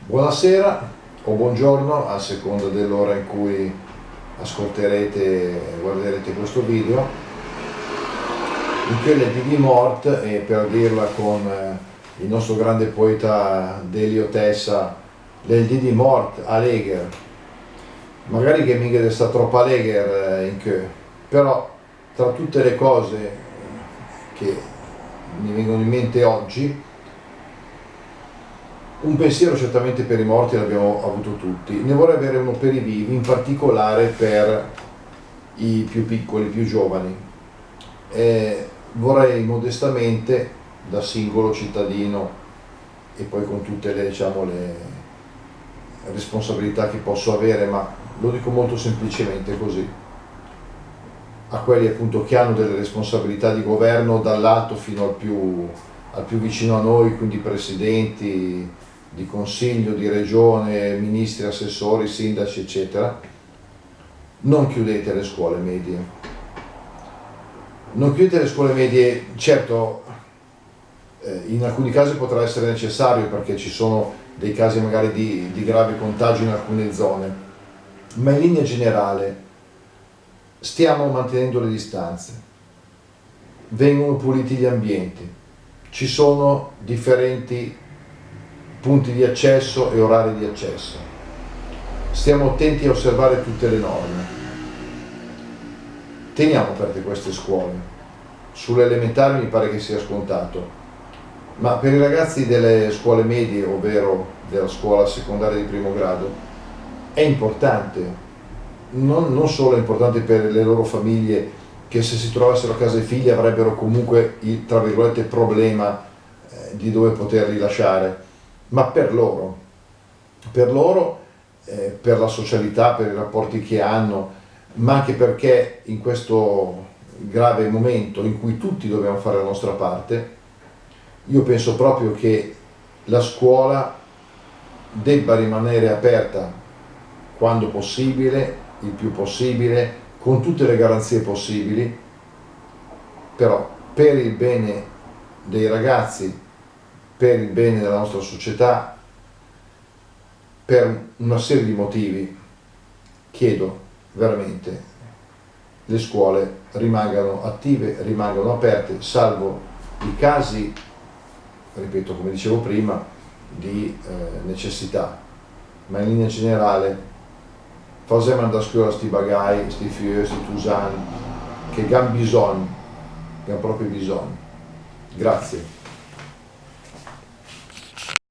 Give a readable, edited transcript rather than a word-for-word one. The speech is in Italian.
Buonasera o buongiorno a seconda dell'ora in cui ascolterete e guarderete questo video. In quelle di Mort, e per dirla con il nostro grande poeta Delio Tessa, l'el di Mort Allegher. Magari che mi sta troppo Allegher in che, però tra tutte le cose che mi vengono in mente oggi, un pensiero certamente per i morti l'abbiamo avuto tutti, ne vorrei avere uno per i vivi, in particolare per i più piccoli, i più giovani. Vorrei modestamente, da singolo cittadino e poi con tutte le, diciamo, le responsabilità che posso avere, ma lo dico molto semplicemente così, a quelli appunto che hanno delle responsabilità di governo dall'alto fino al più vicino a noi, quindi presidenti di consiglio, di regione, ministri, assessori, sindaci, eccetera. Non chiudete le scuole medie. Non chiudete le scuole medie, certo, in alcuni casi potrà essere necessario perché ci sono dei casi magari di grave contagio in alcune zone, ma in linea generale stiamo mantenendo le distanze, vengono puliti gli ambienti, ci sono differenti punti di accesso e orari di accesso, stiamo attenti a osservare tutte le norme, teniamo aperte queste scuole. Sulle elementari mi pare che sia scontato, ma per i ragazzi delle scuole medie, ovvero della scuola secondaria di primo grado, è importante, non solo è importante per le loro famiglie, che se si trovassero a casa i figli avrebbero comunque il, tra virgolette, problema di dove poterli lasciare, ma per loro, per la socialità, per i rapporti che hanno, ma anche perché in questo grave momento in cui tutti dobbiamo fare la nostra parte, io penso proprio che la scuola debba rimanere aperta quando possibile, il più possibile, con tutte le garanzie possibili, però per il bene dei ragazzi, per il bene della nostra società, per una serie di motivi, chiedo veramente le scuole rimangano attive, rimangano aperte, salvo i casi, ripeto, come dicevo prima, di necessità, ma in linea generale facciamo andare a scuola sti bagai, sti fiori, sti tusan, che han bisogno, che hanno proprio bisogno. Grazie.